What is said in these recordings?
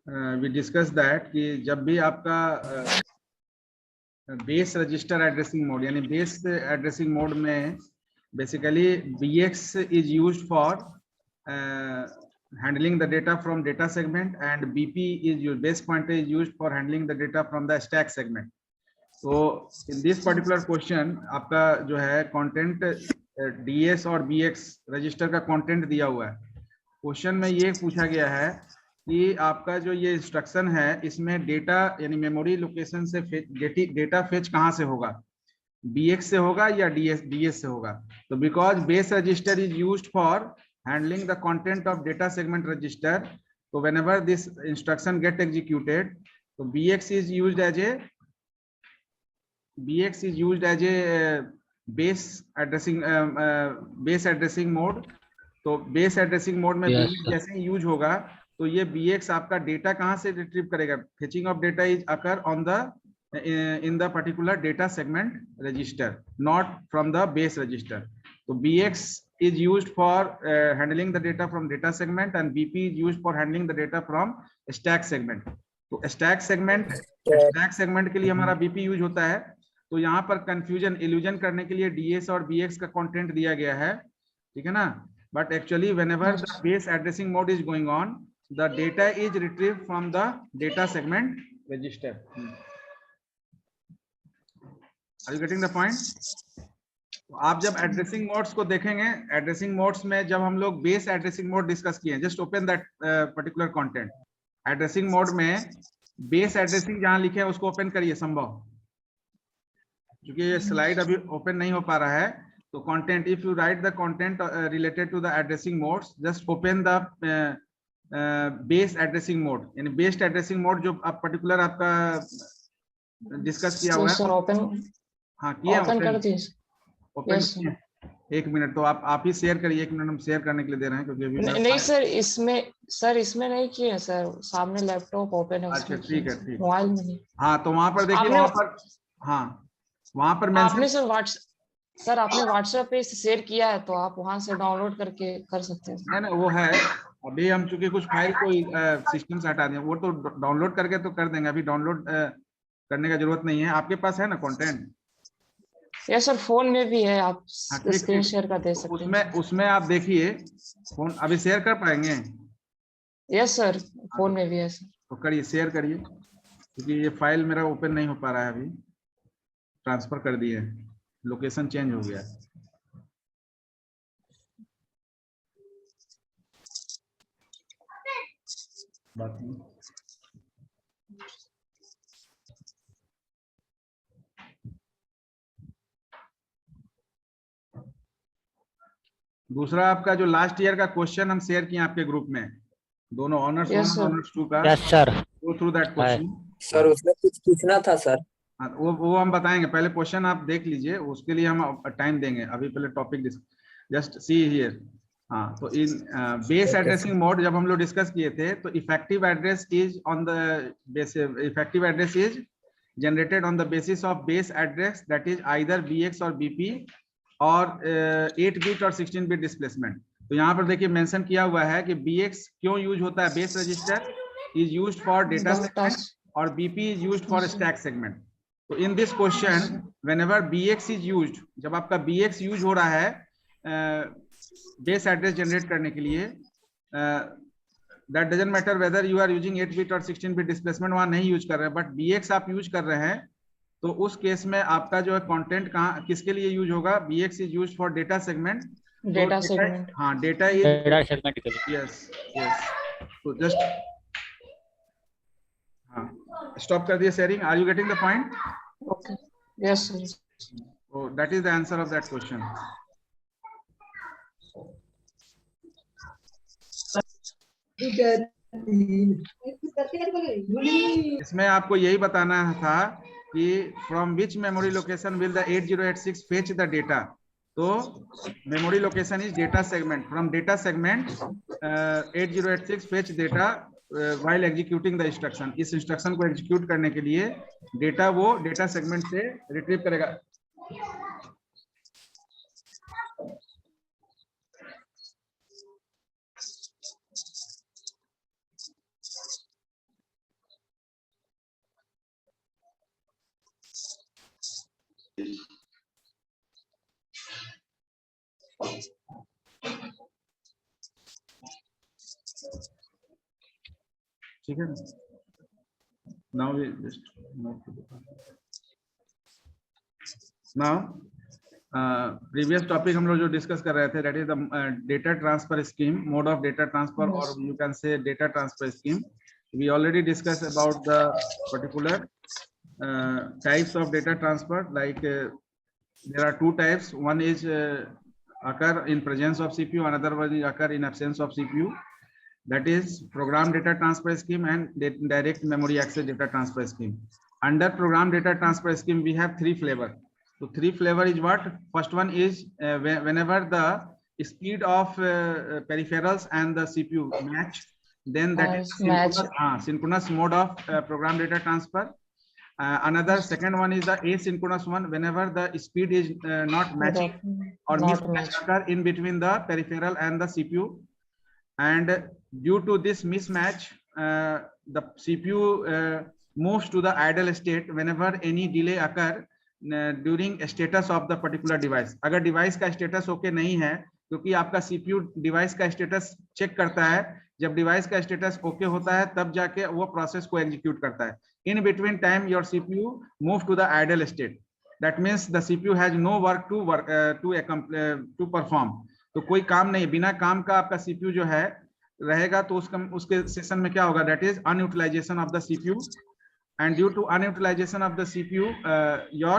We discuss that कि जब भी आपका बेस रजिस्टर एड्रेसिंग मोड यानी बेस एड्रेसिंग मोड में basically BX is used for handling the data from data segment and BP is used, base pointer is used for handling the data from the stack segment. So in this particular question आपका जो है content DS और BX register का content दिया हुआ है। Question में ये पूछा गया है कि आपका जो ये इंस्ट्रक्शन है इसमें डेटा यानी मेमोरी लोकेशन से डेटा फेच कहाँ से होगा, BX से होगा या DS से होगा। तो because base register is used for handling the content of data segment register, तो whenever this instruction get executed तो BX is used as a base addressing mode. तो बेस एड्रेसिंग मोड में BX जैसे ही use होगा तो ये BX आपका data कहाँ से रिट्रीव करेगा, fetching of data is occur on the in the particular data segment register, not from the base register. So BX is used for handling the data from data segment and BP is used for handling the data from stack segment. तो stack segment के लिए हमारा BP use होता है। तो यहाँ पर confusion illusion करने के लिए DS और BX का कंटेंट दिया गया है, ठीक है ना। But actually whenever the base addressing mode is going on, the data is retrieved from the data segment register. Are you getting the point? तो आप जब एड्रेसिंग मोड्स को देखेंगे, एड्रेसिंग मोड्स में जब हम लोग बेस एड्रेसिंग मोड डिस्कस किए, just open that particular content. Addressing mode में बेस एड्रेसिंग जहां लिखे हैं उसको ओपन करिए संभव, क्योंकि ये स्लाइड अभी ओपन नहीं हो पा रहा है। तो content, if you write the content related to the addressing modes, just open the base addressing mode, यानी बेस्ड एड्रेसिंग मोड जो आप पर्टिकुलर आपका डिस्कस किया हुआ है। ओपन, हाँ किया, ओपन कर दीजिए। ओपन किया। एक मिनट, तो आप ही शेयर करिए, एक मिनट हम शेयर करने के लिए दे रहे हैं क्योंकि अभी नहीं सर इसमें नहीं किए सर, सामने लैपटॉप ओपन है। अच्छा ठीक है, ठीक। मोबाइल में नहीं। हाँ तो वहां पर देखिए, वहां पर, हाँ वहां पर आपने सर आपने व्हाट्सएप पे शेयर किया है तो आप वहां से डाउनलोड करके कर सकते हैं। है ना, वो है। अभी हम चूंकि कुछ फाइल को सिस्टम से हटा दें, वो तो डाउनलोड करके तो कर देंगे, अभी डाउनलोड करने का जरूरत नहीं है। आपके पास है ना कंटेंट? यस सर, फोन में भी है, आप स्क्रीन शेयर कर दे सकते हैं। उसमें आप देखिए, फोन अभी शेयर कर पाएंगे? यस सर, फोन में भी है सर। तो करिए, शेयर करिए, क्योंकि ये फाइल मेरा ओपन नहीं हो पा रहा है अभी। ट्रांसफर कर दिए, लोकेशन चेंज हो गया। बात नहीं। दूसरा आपका जो लास्ट ईयर का क्वेश्चन हम शेयर किए आपके ग्रुप में, दोनों ऑनर्स 1 और ऑनर्स 2 का। Yes sir, go through that question. Sir उसमें कुछ पूछना था सर। हाँ, वो हम बताएंगे, पहले क्वेश्चन आप देख लीजिए, उसके लिए हम टाइम देंगे। अभी पहले टॉपिक जस्ट सी हियर। हाँ, तो इन बेस एड्रेसिंग मोड जब हम लोग डिस्कस किए थे, तो effective address is on the basis, effective address is generated on the basis of base address, that is either BX और BP और 8 बिट और 16 बिट डिस्प्लेसमेंट। तो यहाँ पर देखिए मेंशन किया हुआ है कि BX क्यों यूज होता है, base register is used for data segment और BP is used for stack segment. तो in this question whenever BX is used, जब आपका BX यूज हो रहा है बेस एड्रेस जनरेट करने के लिए, that doesn't matter whether you are using 8 bit और 16 बिट डिस्प्लेसमेंट, वहां नहीं यूज कर रहे हैं, बट BX आप यूज कर रहे हैं, तो उस केस में आपका जो है कंटेंट कहाँ किसके लिए यूज होगा? BX is used for data segment. Data segment, हाँ डेटा सेगमेंट के लिए। Yes yes. तो जस्ट हाँ, स्टॉप कर दिए sharing. Are you getting the point? Okay, yes sir. So that is the answer of that question. इसमें आपको यही बताना था कि from which memory location will the 8086 fetch the data. तो memory location is data segment, from data segment 8086 fetch data while executing the instruction. इस instruction को execute करने के लिए डेटा वो डेटा सेगमेंट से रिट्रीव करेगा। ठीक है ना? Now we just move to the now previous topic हम लोग जो डिस्कस कर रहे थे, that is the data transfer scheme, mode of data transfer, or you can say data transfer scheme. We already discussed about the particular types of data transfer. Like there are two types. One is occur in presence of CPU, another one is occur in absence of CPU. That is program data transfer scheme and direct memory access data transfer scheme. Under program data transfer scheme, we have three flavors. So three flavor is what? First one is whenever the speed of peripherals and the CPU match, then that is synchronous mode of program data transfer. Another second one is the asynchronous one, whenever the speed is not matching or mismatch occur in between the peripheral and the CPU, and due to this mismatch the CPU moves to the idle state whenever any delay occur during status of the particular device. अगर device का status okay नहीं है, क्योंकि आपका CPU device का status check करता है, जब डिवाइस का स्टेटस ओके होता है तब जाके वो प्रोसेस को एग्जीक्यूट करता है. In between time your CPU move to the idle state. That means the CPU has no work to perform. तो कोई काम नहीं, बिना काम का आपका सीपीयू जो है रहेगा, तो उसके सेशन में क्या होगा? That is unutilisation of the CPU. And due to unutilization of the CPU, your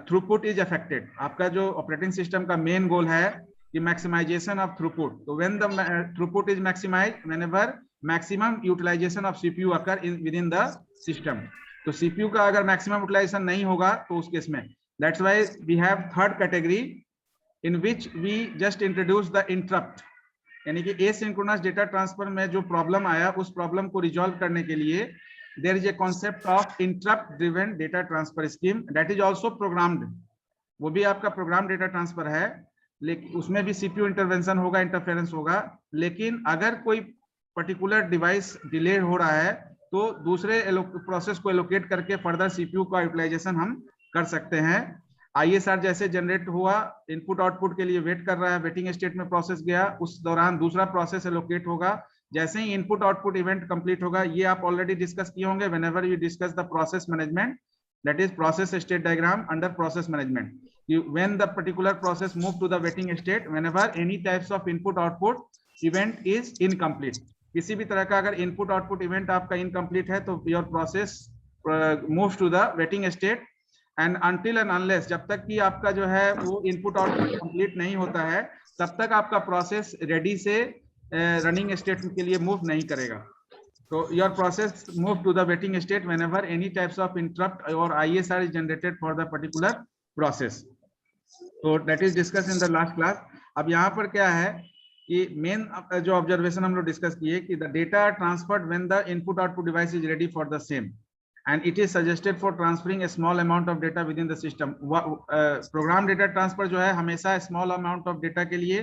throughput is affected. आपका जो ऑपरेटिंग सिस्टम का मेन गोल है कि maximization of throughput. So when the throughput is maximized, whenever maximum utilization of CPU occur within the system. तो CPU का अगर maximum utilization नहीं होगा तो उस केस में, that's why we have third category in which we just introduce the interrupt. यानी कि asynchronous data transfer में जो प्रॉब्लम आया, उस प्रॉब्लम को रिजॉल्व करने के लिए there is a concept of interrupt driven data transfer scheme that is also programmed. वो भी आपका प्रोग्राम डेटा ट्रांसफर है, लेकिन उसमें भी सीपीयू इंटरवेंशन होगा, इंटरफेरेंस होगा. लेकिन अगर कोई पर्टिकुलर डिवाइस डिले हो रहा है तो दूसरे प्रोसेस को एलोकेट करके फर्दर सीपीयू का यूटिलाइजेशन हम कर सकते हैं. आईएसआर जैसे जनरेट हुआ, इनपुट आउटपुट के लिए वेट कर रहा है, वेटिंग स्टेट में प्रोसेस गया, उस दौरान दूसरा प्रोसेस एलोकेट होगा. जैसे ही इनपुट आउटपुट इवेंट कंप्लीट होगा, ये आप ऑलरेडी डिस्कस किए होंगे whenever you discuss the process management, that is process state diagram under process management. When the particular process move to the waiting state whenever any types of input output event is incomplete. किसी भी तरह का अगर input output event आपका incomplete है तो your process move to the waiting state. And until and unless, जब तक कि आपका जो है वो इनपुट आउटपुट कंप्लीट नहीं होता है, तब तक आपका प्रोसेस रेडी से रनिंग स्टेट के लिए मूव नहीं करेगा. तो your process move to the waiting state whenever any types of interrupt और ISR is generated for the particular process. तो that is discuss in the last class. अब यहाँ पर क्या है कि मेन जो ऑब्जर्वेशन हम लोग डिस्कस किए कि the data transferred when the input output device is ready for the same and it is suggested for transferring a small amount of data within the system. Programme data transfer जो है हमेशा small amount of data के लिए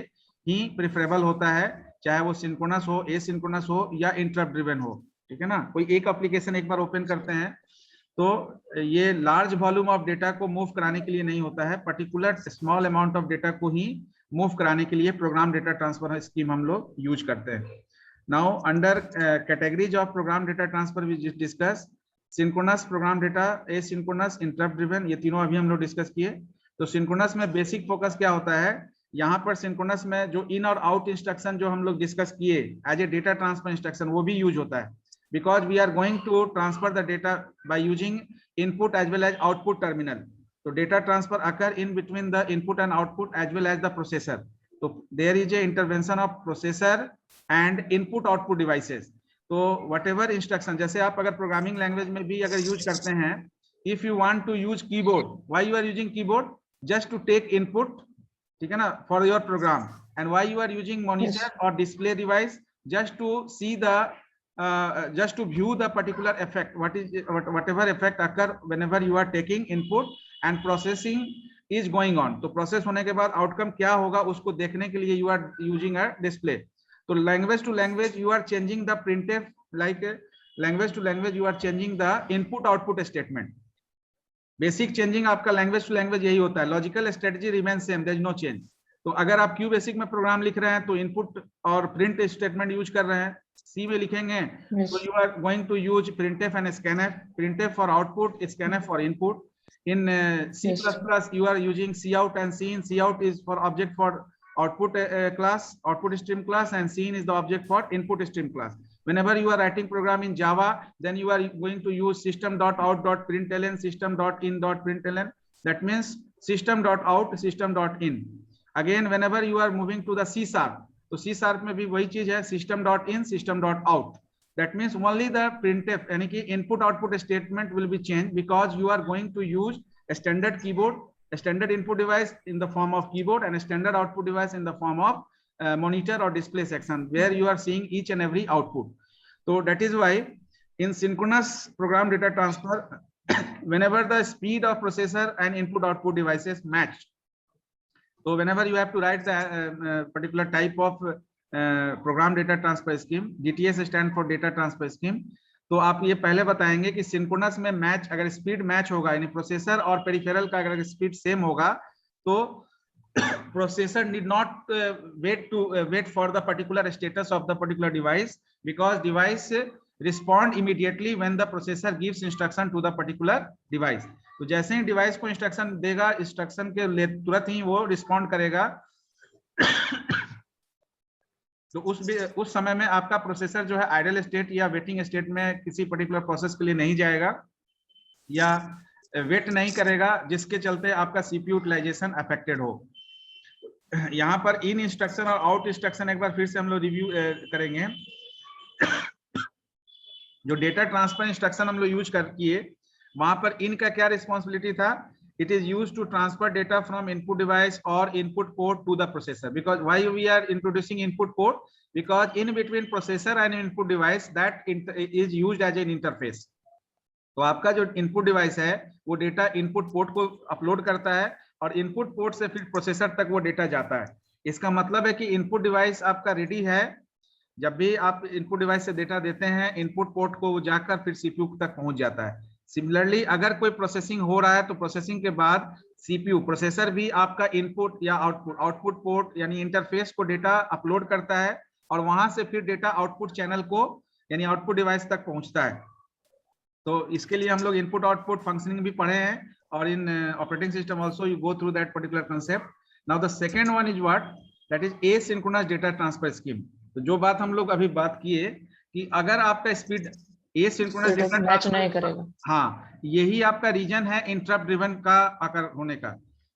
ही preferable होता है, चाहे वो synchronous हो, एसिंक्रोनस हो या इंटरप्ट ड्रिवन हो. ठीक है ना? कोई एक एप्लीकेशन एक बार ओपन करते हैं तो ये लार्ज वॉल्यूम ऑफ डेटा को मूव कराने के लिए नहीं होता है, particular small amount of data को ही मूव कराने के लिए प्रोग्राम डेटा ट्रांसफर स्कीम हम लोग यूज करते हैं. Now under categories of program data transfer we discuss synchronous, program data, asynchronous, interrupt driven, ये तीनों अभी हम लोग डिस्कस किए. तो सिंक्रोनस में बेसिक फोकस क्या होता है? यहाँ पर सिंक्रोनस में जो इन और आउट इंस्ट्रक्शन जो हम लोग डिस्कस किए as a data transfer instruction, वो भी यूज होता है, because we are going to transfer the data by using input as well as output terminal. तो data transfer occur in between the input and output as well as the processor. तो there is a intervention of processor and input output devices. तो whatever instruction, जैसे आप अगर programming language में भी अगर use करते हैं, if you want to use keyboard, why you are using keyboard? Just to take input, ठीक है ना, for your program. And why you are using monitor और display device? Just to see the just to view the particular effect, whatever effect occur whenever you are taking input and processing is going on. तो process होने के बाद outcome क्या होगा उसको देखने के लिए you are using a display. तो language to language you are changing the printf, like language to language you are changing the input output statement. Basic changing आपका लैंग्वेज टू लैंग्वेज यही होता है. Logical strategy remain same, there is no change. तो अगर आप Q basic में programme लिख रहे हैं तो इनपुट और प्रिंट स्टेटमेंट यूज कर रहे हैं, सी में लिखेंगे Yes. तो you are going to use printf and scanf, printf for output, scanf for input. In C++, Yes. you are using cout and scene. Cout is for object for output class, output stream class, and scene is the object for input stream class. Whenever you are writing program in Java, then you are going to use system.out.println, system.in.println. That means system.out, system.in. Again, whenever you are moving to the C#, तो C# में भी वही चीज है, system.in, system.out. That means only the printf यानी कि input output statement will be changed because you are going to use a standard keyboard, a standard input device in the form of keyboard, and a standard output device in the form of monitor or display section where you are seeing each and every output. So that is why in synchronous program data transfer, whenever the speed of processor and input output devices match, so whenever you have to write the particular type of program data transfer scheme, DTS stand for data transfer scheme, तो आप ये पहले बताएंगे कि synchronous में match, अगर speed match होगा यानी प्रोसेसर और पेरिफेरल का अगर स्पीड सेम होगा तो processor need not wait for the particular status of the particular device because device respond immediately when the processor gives instruction to the particular device. तो जैसे ही device को इंस्ट्रक्शन देगा, instruction के तुरंत ही वो रिस्पॉन्ड करेगा। तो उस समय में आपका प्रोसेसर जो है आइडल स्टेट या वेटिंग स्टेट में किसी पर्टिकुलर प्रोसेस के लिए नहीं जाएगा या वेट नहीं करेगा, जिसके चलते आपका सीपीयू यूटिलाइजेशन अफेक्टेड हो। यहाँ पर इन इंस्ट्रक्शन और आउट इंस्ट्रक्शन एक बार फिर से हम लोग रिव्यू करेंगे। जो डेटा ट्रांसफर इंस्ट्रक्शन हम लोग यूज कर किए, वहां पर इनका क्या रिस्पॉन्सिबिलिटी था? It is used to transfer data from input device or input port to the processor. Because why we are introducing input port? Because in between processor and input device that is used as an interface. तो आपका जो input device है वो data input port को upload करता है और input port से फिर प्रोसेसर तक वो डेटा जाता है। इसका मतलब है कि इनपुट डिवाइस आपका रेडी है, जब भी आप इनपुट डिवाइस से डेटा देते हैं इनपुट पोर्ट को वो जाकर फिर सीपीयू तक पहुंच जाता है। सिमिलरली अगर कोई प्रोसेसिंग हो रहा है तो प्रोसेसिंग के बाद सीपीयू प्रोसेसर भी आपका इनपुट या आउटपुट पोर्ट यानी इंटरफेस को डेटा अपलोड करता है और वहां से फिर डेटा आउटपुट चैनल को यानी आउटपुट डिवाइस तक पहुंचता है। तो इसके लिए हम लोग इनपुट आउटपुट फंक्शनिंग भी पढ़े हैं और in operating system also you go through that particular concept. Now the second one is what? That is asynchronous data transfer scheme. तो जो बात हम लोग अभी बात किए कि अगर आपका स्पीड एसिंक्रोनस डेटा मैच नहीं करेगा, हाँ, यही आपका रीजन है इंटरप्ट ड्रिवन का आकर होने का।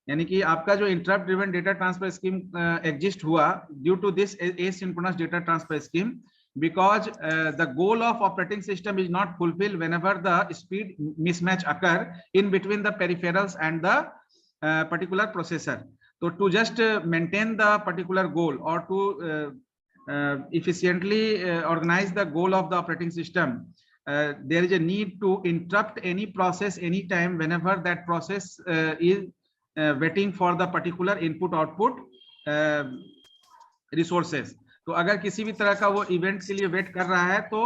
यानी कि आपका जो interrupt driven data transfer scheme exist हुआ due to this asynchronous data transfer scheme because the goal of operating system is not fulfilled whenever the speed mismatch occur in between the peripherals and the particular processor. So to just maintain the particular goal or to efficiently organize the goal of the operating system, there is a need to interrupt any process anytime whenever that process is waiting for the particular input output resources. तो अगर किसी भी तरह का वो event के लिए wait कर रहा है तो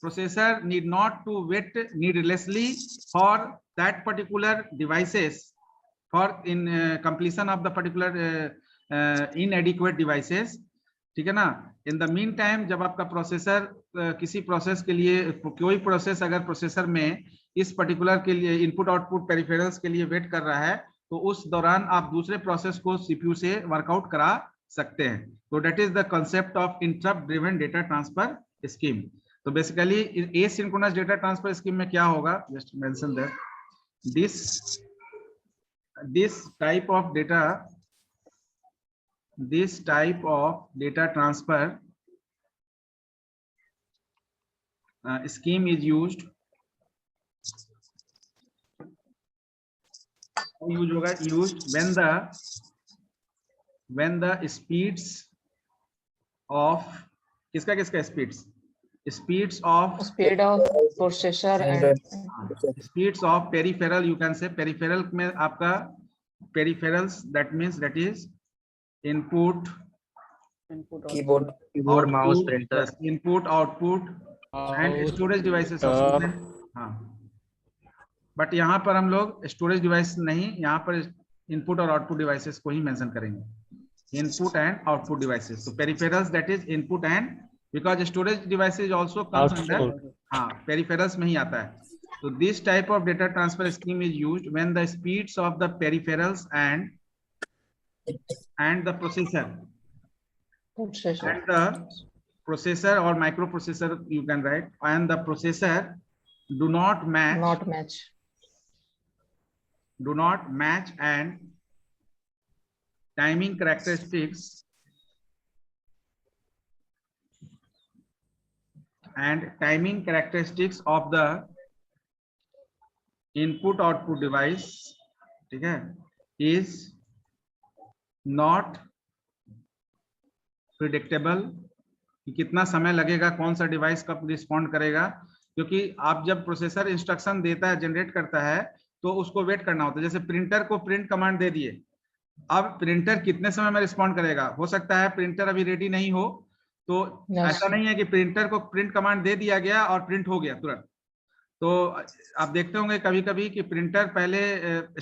processor need not to wait needlessly for that particular devices for in completion of the particular inadequate devices. ठीक है ना? इन द मीन टाइम जब आपका प्रोसेसर किसी प्रोसेस के लिए कोई प्रोसेस अगर प्रोसेसर में इस पर्टिकुलर के लिए इनपुट आउटपुट पेरिफेरल्स के लिए वेट कर रहा है तो उस दौरान आप दूसरे प्रोसेस को सीपीयू से वर्कआउट करा सकते हैं। तो that is the concept of interrupt driven data transfer scheme. तो basically asynchronous data transfer scheme में क्या होगा? Just mention that this type of data transfer scheme is used when the speeds of किसका speeds of processor and speeds of peripheral, you can say peripheral में आपका peripherals, that means that is input keyboard, output, mouse, printer, input output and storage devices also हैं। हाँ, but यहाँ पर हम लोग storage device नहीं, यहाँ पर इनपुट और आउटपुट डिवाइसेस को ही मेंशन करेंगे, इनपुट एंड आउटपुट डिवाइसेस। तो peripherals that is input and because storage devices also comes under, हाँ, पेरिफेरल्स में ही आता है. So this type of data transfer scheme is used when the speeds of the peripherals and the processor or microprocessor, you can write, and the processor do not match and timing characteristics of the input output device, ठीक है, is not predictable, कि कितना समय लगेगा, कौन सा device कब respond करेगा. क्योंकि आप जब प्रोसेसर इंस्ट्रक्शन देता है, जनरेट करता है, तो उसको वेट करना होता है. जैसे प्रिंटर को प्रिंट कमांड दे दिए, अब प्रिंटर कितने समय में रिस्पॉन्ड करेगा. हो सकता है प्रिंटर अभी रेडी नहीं हो, तो ऐसा नहीं है कि प्रिंटर को प्रिंट कमांड दे दिया गया और प्रिंट हो गया तुरंत. तो आप देखते होंगे कभी कभी कि प्रिंटर पहले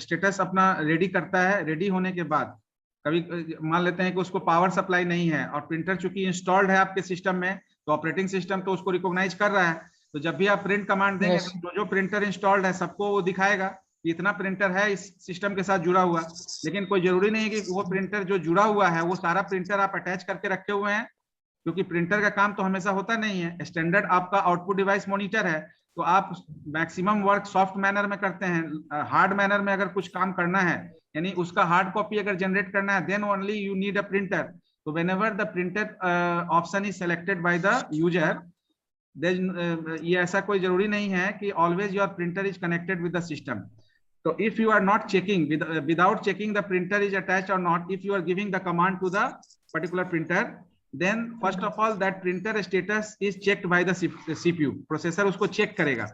स्टेटस अपना रेडी करता है, रेडी होने के बाद कभी मान लेते हैं कि उसको पावर सप्लाई नहीं है, और प्रिंटर चूंकि इंस्टॉल्ड है आपके सिस्टम में, तो ऑपरेटिंग सिस्टम तो उसको रिकॉग्नाइज कर रहा है. तो जब भी आप प्रिंट कमांड देंगे, तो जो प्रिंटर इंस्टॉल्ड है सबको वो दिखाएगा कि इतना प्रिंटर है इस सिस्टम के साथ जुड़ा हुआ. लेकिन कोई जरूरी नहीं है कि वो प्रिंटर जो जुड़ा हुआ है वो सारा प्रिंटर आप अटैच करके रखे हुए हैं, क्योंकि प्रिंटर का काम तो हमेशा होता नहीं है. स्टैंडर्ड आपका आउटपुट डिवाइस मॉनिटर है, तो आप मैक्सिमम वर्क सॉफ्ट मैनर में करते हैं. हार्ड मैनर में अगर कुछ काम करना है, यानी उसका हार्ड कॉपी अगर जनरेट करना है, then only you need a printer. तो whenever the printer option is selected by the user, ये ऐसा कोई जरूरी नहीं है कि always your printer is connected with the system. तो if you are not checking, without checking the printer is attached और not, if you are giving the command to the particular printer, then first of all that printer status is checked by the CPU. Processor उसको check करेगा.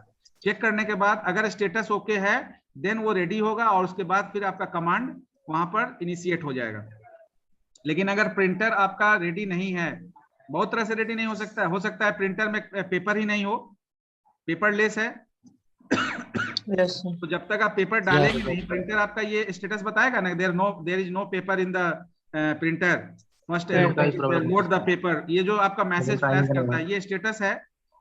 Check करने के बाद अगर status okay है, then वो ready होगा, और उसके बाद फिर आपका कमांड वहां पर इनिशिएट हो जाएगा. लेकिन अगर प्रिंटर आपका रेडी नहीं है, बहुत तरह से रेडी नहीं हो सकता है प्रिंटर में पेपर ही नहीं हो, पेपरलेस है, तो जब तक आप पेपर डालेंगे नहीं, प्रिंटर आपका ये स्टेटस बताएगा ना, there is no paper in the printer, must note the paper. ये जो आपका मैसेज फ्लैश करता है, ये स्टेटस है,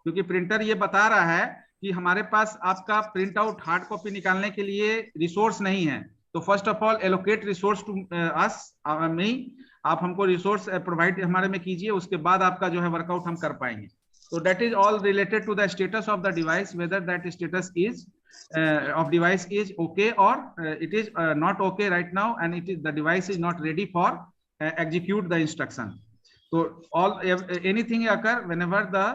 क्योंकि प्रिंटर ये बता रहा है कि हमारे पास आपका प्रिंट आउट हार्ड कॉपी निकालने के लिए रिसोर्स नहीं है. तो first of all allocate resource to us, आप हमको रिसोर्स प्रोवाइड हमारे में कीजिए, उसके बाद आपका जो है वर्कआउट हम कर पाएंगे. तो that is all related to the status of the device, whether that status is of device is okay or it is not okay right now, and it is the device is not ready for execute the instruction. So all anything occur whenever the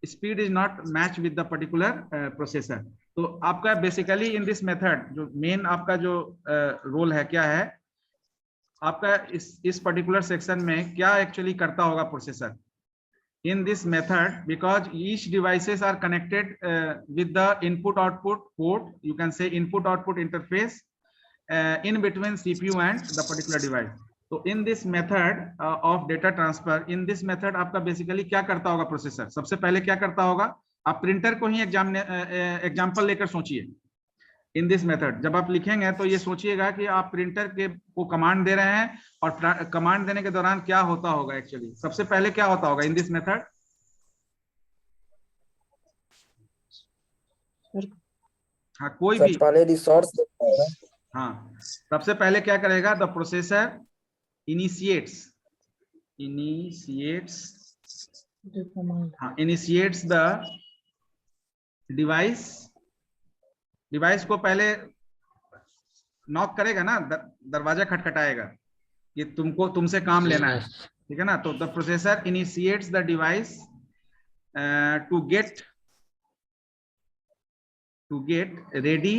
speed is not match with the particular processor. तो आपका basically in this method जो main आपका जो role है क्या है, आपका इस particular section में क्या actually करता होगा processor. In this method, because each devices are connected with the input output port, you can say input output interface in between CPU and the particular device. So in this method of data transfer, in this method आपका basically क्या करता होगा processor. सबसे पहले क्या करता होगा, आप प्रिंटर को ही एग्जाम्पल लेकर सोचिए. इन दिस मेथड जब आप लिखेंगे तो ये सोचिएगा कि आप प्रिंटर के को कमांड दे रहे हैं, और कमांड देने के दौरान क्या होता होगा. एक्चुअली सबसे पहले क्या होता होगा इन दिस मेथड, हाँ कोई भी पहले रिसोर्स, हाँ सबसे पहले क्या करेगा, the processor initiates the device को पहले नॉक करेगा ना, दरवाजा खटखटाएगा कि तुमसे काम लेना है, ठीक है ना. तो the processor initiates the device to get ready,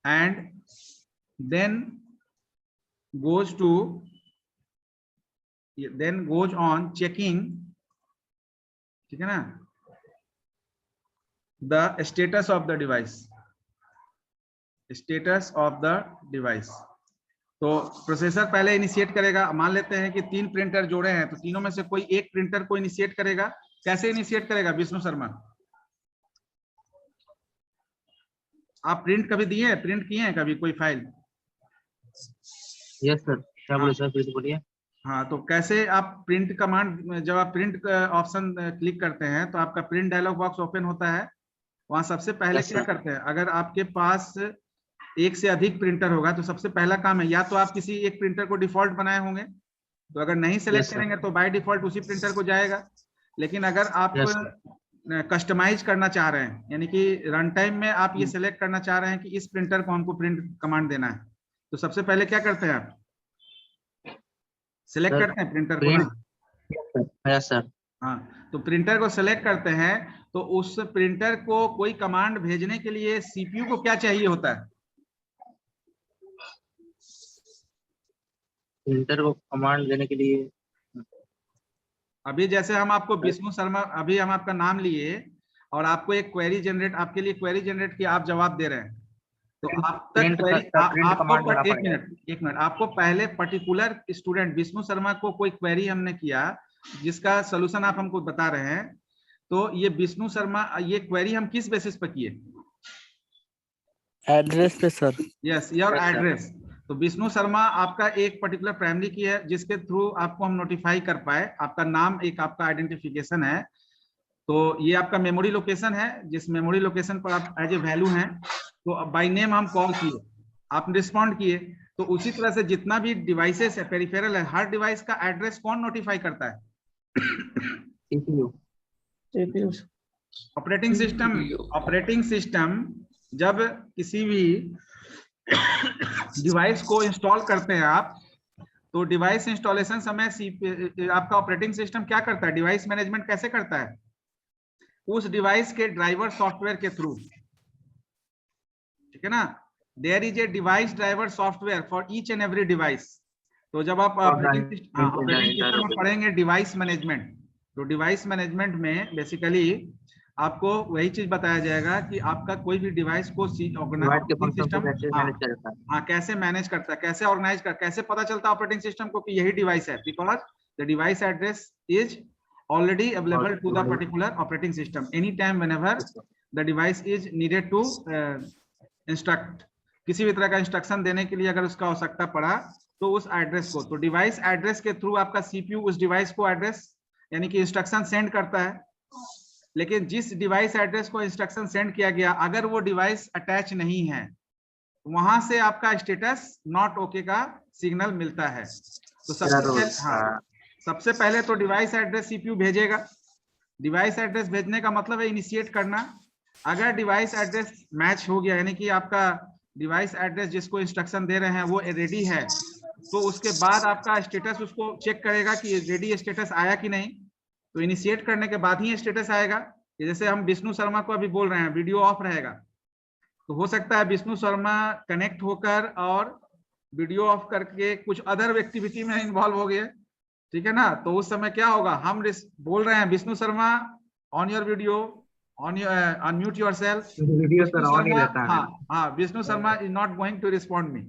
and then goes on checking, ठीक है ना, the status of the device. तो प्रोसेसर पहले इनिशिएट करेगा. मान लेते हैं कि 3 प्रिंटर जोड़े हैं, तो तीनों में से कोई एक प्रिंटर को इनिशिएट करेगा. कैसे इनिशिएट करेगा विष्णु शर्मा, आप प्रिंट किए हैं कभी कोई फाइल? यस सर, क्या बोले सर, फिर बोलिए. हाँ, तो कैसे आप प्रिंट कमांड, जब आप प्रिंट ऑप्शन क्लिक करते हैं तो आपका प्रिंट डायलॉग बॉक्स ओपन होता है। वहां सबसे पहले Yes, क्या sir. करते हैं, अगर आपके पास एक से अधिक प्रिंटर होगा तो सबसे पहला काम है, या तो आप किसी एक प्रिंटर को डिफॉल्ट बनाए होंगे, तो अगर नहीं सेलेक्ट Yes, sir. करेंगे तो बाय डिफॉल्ट उसी प्रिंटर को जाएगा। लेकिन अगर आप Yes, sir. कस्टमाइज करना चाह रहे हैं, यानी कि रन टाइम में आप ये Hmm. सेलेक्ट करना चाह रहे हैं कि इस प्रिंटर को हमको प्रिंट कमांड देना है, तो सबसे पहले क्या करते हैं आप, सिलेक्ट Sir, करते हैं प्रिंटर को ना। print. Yes, sir. हाँ, तो प्रिंटर को सिलेक्ट करते हैं, तो उस प्रिंटर को कोई कमांड भेजने के लिए सीपीयू को क्या चाहिए होता है? प्रिंटर को कमांड देने के लिए अभी जैसे हम आपको विष्णु शर्मा, अभी हम आपका नाम लिए और आपको एक क्वेरी जनरेट, आपके लिए क्वेरी जनरेट की, आप जवाब दे रहे हैं, तो आप तक प्रिंट क्वेरी प्रिंट कमांड देना आपको पड़ेगा। एक मिनट, आपको पहले पर्टिकुलर स्टूडेंट विष्णु शर्मा को कोई क्वेरी हमने किया जिसका सोल्यूशन आप हमको बता रहे हैं, तो ये विष्णु शर्मा, ये क्वेरी हम किस बेसिस पर किए? एड्रेस पे sir. Yes, your Yes, sir. Address. तो विष्णु शर्मा आपका एक पर्टिकुलर प्राइमरी की है जिसके थ्रू आपको हम नोटिफाई कर पाए, आपका नाम एक आपका आइडेंटिफिकेशन है, तो ये आपका मेमोरी लोकेशन है, जिस मेमोरी लोकेशन पर आप एज ए वैल्यू हैं, तो बाय नेम हम कॉल किए, आप रिस्पॉन्ड किए। तो उसी तरह से जितना भी डिवाइसेस है, पेरिफेरल है, हर डिवाइस का एड्रेस कौन नोटिफाई करता है? CPU. CPU operating system. Operating system जब किसी भी डिवाइस को इंस्टॉल करते हैं आप, तो डिवाइस इंस्टॉलेशन समय आपका ऑपरेटिंग सिस्टम क्या करता है, डिवाइस मैनेजमेंट कैसे करता है? उस डिवाइस के ड्राइवर सॉफ्टवेयर के थ्रू, ठीक है ना, there is a device driver software for each and every device. तो जब आप ऑपरेटिंग सिस्टम में पढ़ेंगे डिवाइस मैनेजमेंट, तो डिवाइस मैनेजमेंट में बेसिकली आपको वही चीज बताया जाएगा कि आपका कोई भी डिवाइस को ऑपरेटिंग सिस्टम हाँ कैसे मैनेज करता है, कैसे ऑर्गेनाइज कर, कैसे पता चलता है ऑपरेटिंग सिस्टम को कि यही डिवाइस है, because the device address is already available to the particular operating system anytime whenever the device is needed to instruct, किसी भी तरह का इंस्ट्रक्शन देने के लिए अगर उसका आवश्यकता पड़ा तो उस एड्रेस को, तो डिवाइस एड्रेस के थ्रू आपका सीपीयू उस डिवाइस को एड्रेस यानी कि इंस्ट्रक्शन सेंड करता है। लेकिन जिस डिवाइस एड्रेस को इंस्ट्रक्शन सेंड किया गया, अगर वो डिवाइस अटैच नहीं है, वहां से आपका स्टेटस नॉट ओके का सिग्नल मिलता है। तो सबसे पहले तो डिवाइस एड्रेस सीपीयू भेजेगा। डिवाइस एड्रेस भेजने का मतलब है इनिशिएट करना। अगर डिवाइस एड्रेस मैच हो गया, यानी कि आपका डिवाइस एड्रेस जिसको इंस्ट्रक्शन दे रहे हैं वो रेडी है, तो उसके बाद आपका स्टेटस उसको चेक करेगा कि रेडी स्टेटस आया कि नहीं। तो इनिशिएट करने के बाद ही स्टेटस आएगा। जैसे हम विष्णु शर्मा को अभी बोल रहे हैं वीडियो ऑफ रहेगा, तो हो सकता है विष्णु शर्मा कनेक्ट होकर और वीडियो ऑफ करके कुछ अदर एक्टिविटी में इन्वॉल्व हो गए, ठीक है ना। तो उस समय क्या होगा, हम बोल रहे हैं Vishnu Sharma on your video, on your unmute yourself. Vishnu Sharma is not going to respond me.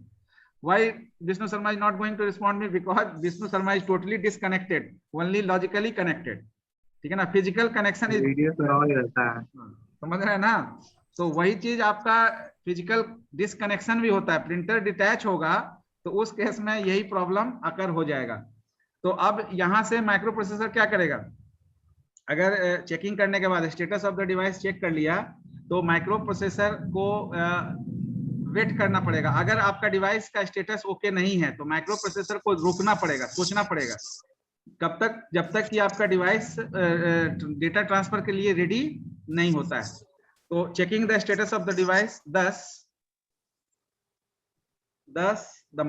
Why Vishnu Sharma is not going to respond me? Because Vishnu Sharma is totally disconnected, only logically connected, ठीक है ना। फिजिकल कनेक्शन इज समझ रहे हैं ना। तो वही चीज आपका फिजिकल डिसकनेक्शन भी होता है। प्रिंटर डिटैच होगा तो उस केस में यही प्रॉब्लम अकर हो जाएगा। तो अब यहां से माइक्रो प्रोसेसर क्या करेगा, अगर चेकिंग करने के बाद status of the device check कर लिया, तो माइक्रो प्रोसेसर को वेट करना पड़ेगा। अगर आपका डिवाइस का स्टेटस ओके नहीं है तो माइक्रो प्रोसेसर को रोकना पड़ेगा, सोचना पड़ेगा कब तक, जब तक कि आपका डिवाइस डेटा ट्रांसफर के लिए रेडी नहीं होता है। तो checking the status of the device, thus the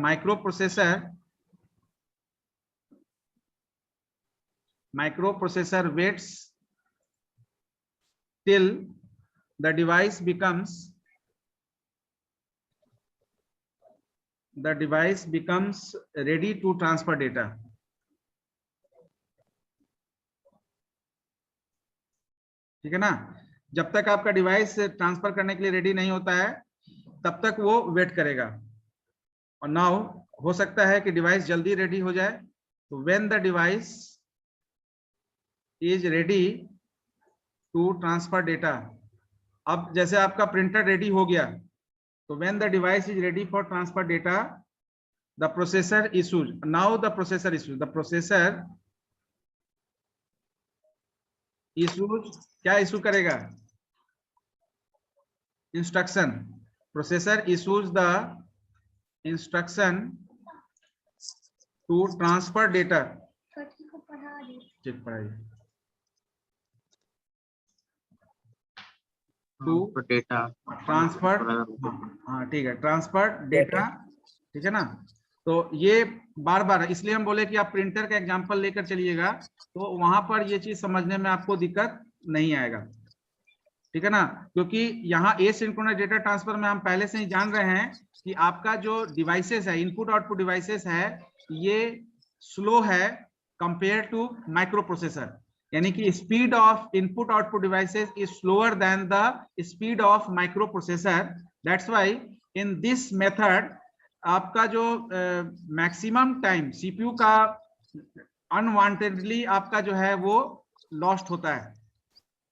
microprocessor waits till the device becomes ready to transfer data। ठीक है ना। जब तक आपका डिवाइस ट्रांसफर करने के लिए रेडी नहीं होता है तब तक वो वेट करेगा। और नाउ हो सकता है कि डिवाइस जल्दी रेडी हो जाए। तो when the device is ready to transfer data, अब जैसे आपका प्रिंटर रेडी हो गया, तो when the device is ready for transfer data, the processor issues. Now the processor issues. The processor issues क्या issue करेगा? Instruction. Processor issues the instruction to transfer data. ठीक पढ़ाइए. To डेटा ट्रांसफर, हाँ ठीक है, ट्रांसफर डेटा, ठीक है ना. तो ये बार बार, इसलिए हम बोले कि आप प्रिंटर का एग्जांपल लेकर चलिएगा, तो वहां पर ये चीज समझने में आपको दिक्कत नहीं आएगा, ठीक है ना. क्योंकि यहाँ एसिंक्रोनस डेटा ट्रांसफर में हम पहले से ही जान रहे हैं कि आपका जो डिवाइसेस है, इनपुट आउटपुट डिवाइसेस है, ये स्लो है कंपेयर टू माइक्रो प्रोसेसर. यानी कि speed of input output devices is slower then the speed of micro processor. That's why in this method आपका जो मैक्सिमम टाइम सीपीयू का अनवांटेडली आपका जो है वो लॉस्ट होता है.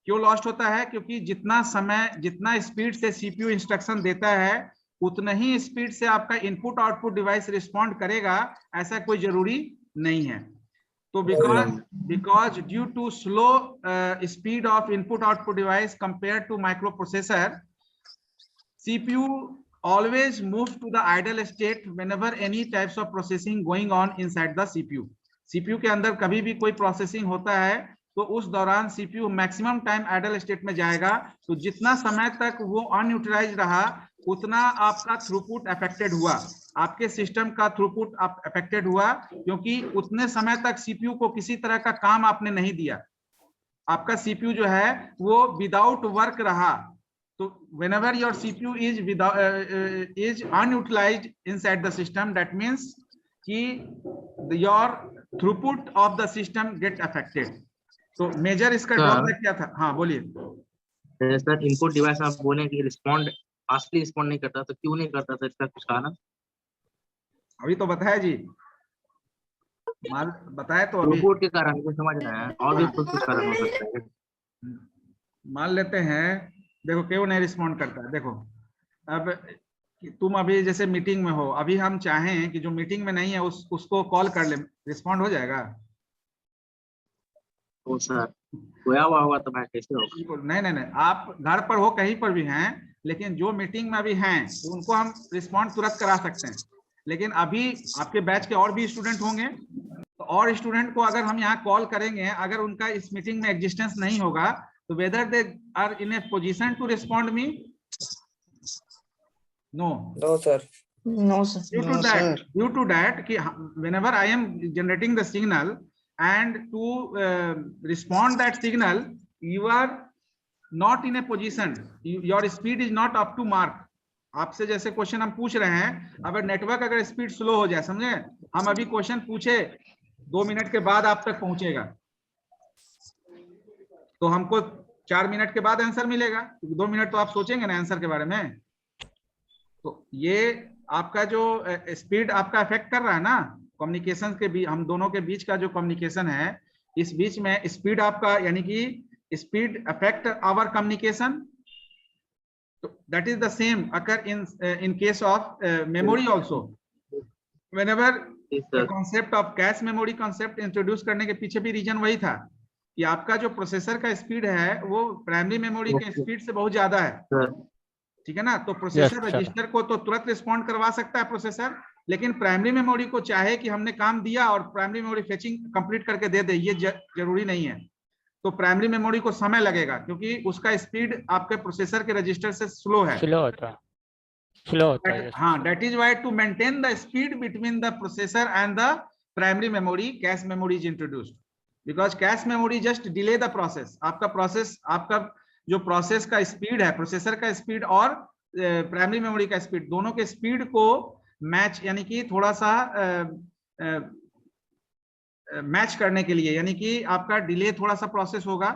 क्यों लॉस्ट होता है? क्योंकि जितना समय, जितना स्पीड से सीपीयू इंस्ट्रक्शन देता है, उतना ही स्पीड से आपका इनपुट आउटपुट डिवाइस रिस्पॉन्ड करेगा, ऐसा कोई जरूरी नहीं है. तो because due to slow speed of input output device compared to microprocessor, CPU always moves to the idle state whenever any types of processing going on inside the CPU. CPU के अंदर कभी भी कोई प्रोसेसिंग होता है तो उस दौरान CPU maximum time idle state में जाएगा. तो जितना समय तक वो अनयूटिलाइज रहा, उतना आपका थ्रूपुट अफेक्टेड हुआ, आपके सिस्टम का थ्रूपुट अफेक्टेड हुआ, क्योंकि उतने समय तक सीपीयू को किसी तरह का काम आपने नहीं दिया. आपका सीपीयू जो है वो विदाउट वर्क रहा. तो whenever your CPU is unutilized inside the system, that means कि your throughput of the system get affected. तो मेजर इसका ड्रॉबैक क्या था? हाँ बोलिए सर. इनपुट डिवाइस आप बोले कि रिस्पॉन्ड फास्टली रिस्पॉन्ड नहीं करता, तो क्यों नहीं करता था? इसका कुछ कारण अभी तो बताया जी, माल बताया तो अभी थ्रूपुट के कारण को समझ रहे हैं, और भी कुछ कारण हो सकता है. मान लेते हैं, देखो क्यों नहीं रिस्पॉन्ड करता है. देखो अब तुम अभी जैसे मीटिंग में हो, अभी हम चाहें कि जो मीटिंग में नहीं है उसको कॉल कर ले, रिस्पॉन्ड हो जाएगा? तो सर खोया हुआ होगा तो मैं कैसे होगा? नहीं नहीं नहीं, आप घर पर हो, कहीं पर भी हैं, लेकिन जो मीटिंग में अभी हैं तो उनको हम रिस्पॉन्ड तुरंत करा सकते हैं. लेकिन अभी आपके बैच के और भी स्टूडेंट होंगे, तो और स्टूडेंट को अगर हम यहाँ कॉल करेंगे, अगर उनका इस मीटिंग में एग्जिस्टेंस नहीं होगा, तो whether they are in a position to respond me? No. No, sir. No, sir. Due to that कि whenever I am generating the signal and to respond that signal, you are not in a position, your speed is not up to mark. आपसे जैसे question हम पूछ रहे हैं, अगर network अगर speed slow हो जाए, समझे, हम अभी क्वेश्चन पूछे 2 मिनट के बाद आप तक पहुंचेगा, तो हमको 4 मिनट के बाद आंसर मिलेगा, क्योंकि 2 मिनट तो आप सोचेंगे ना आंसर के बारे में. तो ये आपका जो स्पीड आपका अफेक्ट कर रहा है ना, कम्युनिकेशन के बीच, हम दोनों के बीच का जो कम्युनिकेशन है, इस बीच में स्पीड आपका, यानी कि speed affect our communication. That is the same occur in case of memory also. Whenever the concept of cache memory concept introduce करने के पीछे भी रीजन वही था कि आपका जो प्रोसेसर का स्पीड है वो प्राइमरी मेमोरी के स्पीड से बहुत ज्यादा है, ठीक है ना. तो प्रोसेसर रजिस्टर को तो तुरंत रिस्पॉन्ड करवा सकता है प्रोसेसर, लेकिन प्राइमरी मेमोरी को चाहे कि हमने काम दिया और प्राइमरी मेमोरी फेचिंग कंप्लीट करके दे दे, ये जरूरी नहीं है. तो प्राइमरी मेमोरी को समय लगेगा, क्योंकि उसका स्पीड आपके प्रोसेसर के रजिस्टर से स्लो है. हाँ, that is why to maintain the speed between the processor and the primary memory, cache memory is introduced, because cache memory just delay the process. आपका जो प्रोसेस का स्पीड है, processor का speed और primary memory का speed, दोनों के speed को मैच, यानी कि थोड़ा सा मैच करने के लिए, यानी कि आपका डिले थोड़ा सा प्रोसेस होगा,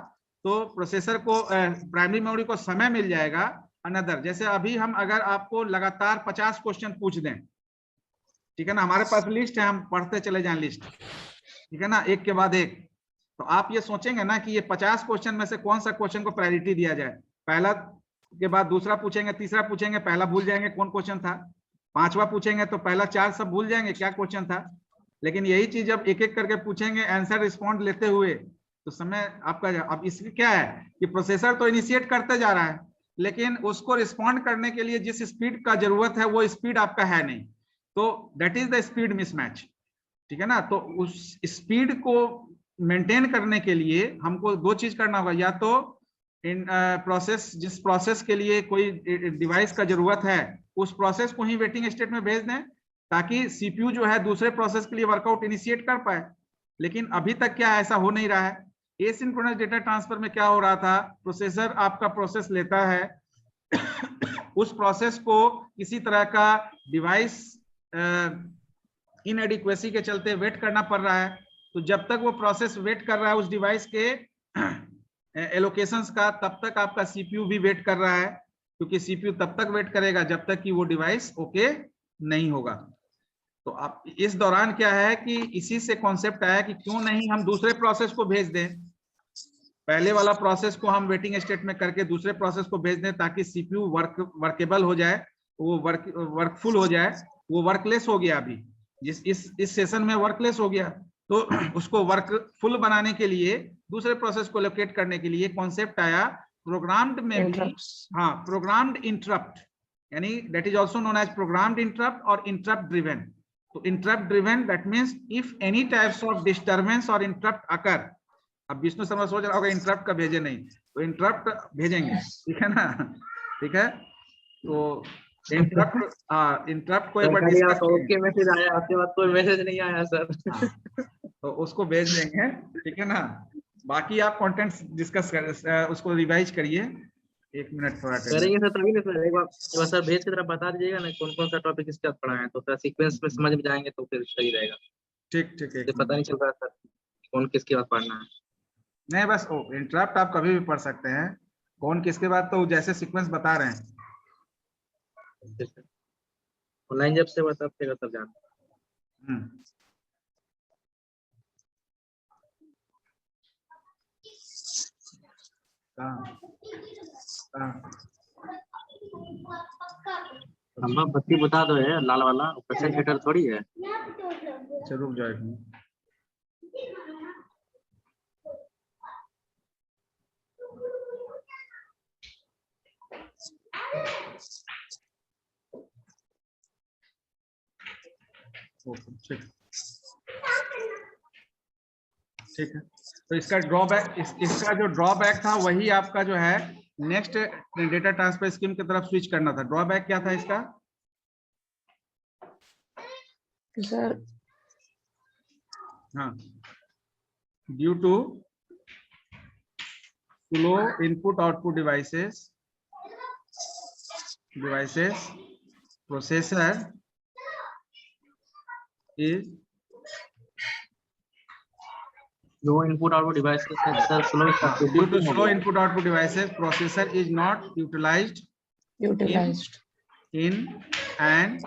तो प्रोसेसर को प्राइमरी मेमोरी को समय मिल जाएगा. अनदर, जैसे अभी हम अगर आपको लगातार 50 क्वेश्चन पूछ दें, ठीक है ना, हमारे पास लिस्ट है, हम पढ़ते चले जाएं लिस्ट, ठीक है ना, एक के बाद एक, तो आप ये सोचेंगे ना कि ये 50 क्वेश्चन में से कौन सा क्वेश्चन को प्रायोरिटी दिया जाए. पहला के बाद दूसरा पूछेंगे, तीसरा पूछेंगे, पहला भूल जाएंगे कौन क्वेश्चन था. 5वां पूछेंगे तो पहला 4 सब भूल जाएंगे क्या क्वेश्चन था, लेकिन यही चीज जब एक एक करके पूछेंगे आंसर रिस्पॉन्ड लेते हुए तो समय आपका अब इसमें क्या है कि प्रोसेसर तो इनिशिएट करते जा रहा है, लेकिन उसको रिस्पॉन्ड करने के लिए जिस स्पीड का जरूरत है वो स्पीड आपका है नहीं, तो that is the speed mismatch. ठीक है ना, तो उस स्पीड को मेंटेन करने के लिए हमको 2 चीज करना होगा, या तो इन प्रोसेस जिस प्रोसेस के लिए कोई डिवाइस का जरूरत है उस प्रोसेस को ही वेटिंग स्टेट में भेज दें ताकि सीपीयू जो है दूसरे प्रोसेस के लिए वर्कआउट इनिशिएट कर पाए। लेकिन अभी तक क्या ऐसा हो नहीं रहा है। एसिंक्रोनस डेटा ट्रांसफर में क्या हो रहा था, प्रोसेसर आपका प्रोसेस लेता है उस प्रोसेस को किसी तरह का डिवाइस इनएडिक्वेसी के चलते वेट करना पड़ रहा है, तो जब तक वो प्रोसेस वेट कर रहा है उस डिवाइस के एलोकेशंस का, तब तक आपका सीपीयू भी वेट कर रहा है, क्योंकि सीपीयू तब तक वेट करेगा जब तक कि वो डिवाइस ओके नहीं होगा। तो आप इस दौरान क्या है कि इसी से कॉन्सेप्ट आया कि क्यों नहीं हम दूसरे प्रोसेस को भेज दें, पहले वाला प्रोसेस को हम वेटिंग स्टेट में करके दूसरे प्रोसेस को भेज दें ताकि सीपीयू वर्केबल हो जाए, वो वर्कफुल हो जाए। वो वर्कलेस हो गया अभी, इस सेशन में वर्कलेस हो गया, तो उसको वर्कफुल बनाने के लिए दूसरे प्रोसेस को लोकेट करने के लिए कॉन्सेप्ट आया प्रोग्राम्ड में भी, हाँ प्रोग्राम्ड इंटरप्ट, यानी that is also known as programmed interrupt और इंटरप्ट ड्रिवन। तो interrupt driven that means if any types of disturbance और इंटरप्ट अकर, अब विष्णु शर्मा सोच रहा होगा इंटरप्ट का भेजे नहीं, तो इंटरप्ट भेजेंगे, ठीक है ना, ठीक है। तो इंटरप्ट को एक बार डिस्कस ओके मैसेज आया, आपके बाद कोई मैसेज नहीं आया सर। तो उसको भेज देंगे, ठीक है ना। बाकी आप कंटेंट डिस्कस कर उसको रिवाइज करिए, 1 मिनट थोड़ा करेंगे सर, तभी ना सर, एक बार सर भेज के तरह बता दीजिएगा ना कौन कौन सा टॉपिक किसके साथ पढ़ा है, तो सर सीक्वेंस में समझ में जाएंगे तो फिर सही रहेगा। ठीक ठीक, तो पता नहीं चल रहा सर कौन किसके बाद पढ़ना है। नहीं बस इंटरप्ट आप कभी भी पढ़ सकते हैं, कौन किसके बाद तो जैसे सीक्वेंस बता रहे हैं। ऑनलाइन जब से बता तब जाना। हम बत्ती बता दो है लाल वाला, परसेंट हीटर थोड़ी है। अच्छा रुक जाओ, ठीक है। तो इसका ड्रॉबैक, इसका जो ड्रॉबैक था वही आपका जो है नेक्स्ट डेटा ट्रांसफर स्कीम की तरफ स्विच करना था। ड्रॉबैक क्या था इसका सर? हाँ, due to slow input output devices processor is low input output devices sir, due to slow input output devices processor is not utilized in an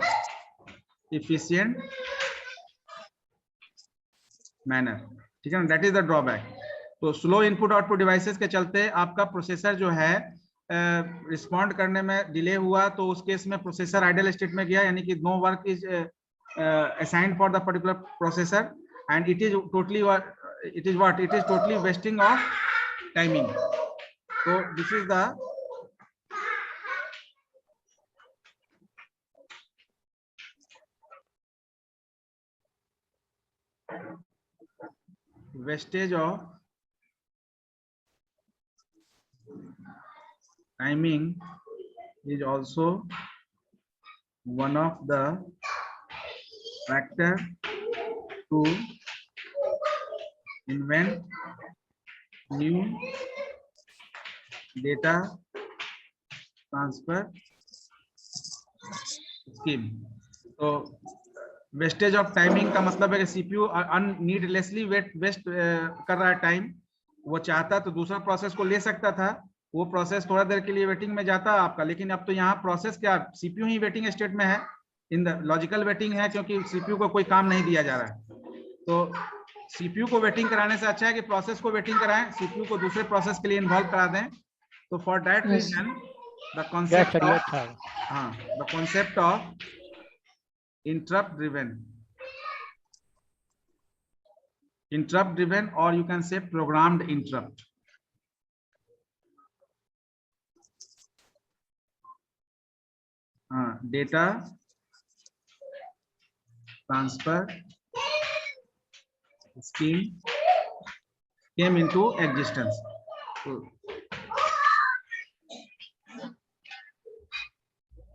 efficient manner, ठीक है ना, that is the drawback। तो slow input output devices के चलते आपका processor जो है respond करने में डिले हुआ, तो उस केस में प्रोसेसर आइडल स्टेट में गया, यानी कि no work is assigned for the particular processor and it is totally wasting of timing। so this is the wastage of timing is also one of the factor to invent new data transfer scheme। तो wastage of timing का मतलब है कि CPU अननीडलेसली waste कर रहा है time. वो चाहता तो दूसरा प्रोसेस को ले सकता था, वो प्रोसेस थोड़ा देर के लिए वेटिंग में जाता आपका, लेकिन अब तो यहाँ प्रोसेस क्या, सीपीयू ही वेटिंग स्टेट में है, इन द लॉजिकल वेटिंग है, क्योंकि सीपीयू को कोई काम नहीं दिया जा रहा है। तो सीपीयू को वेटिंग कराने से अच्छा है कि प्रोसेस को वेटिंग कराएं, सीपीयू को दूसरे प्रोसेस के लिए इन्वॉल्व करा दें। तो for that reason the concept of interrupt driven, or you can say programmed interrupt. Data transfer scheme came into existence. So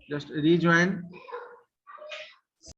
just rejoin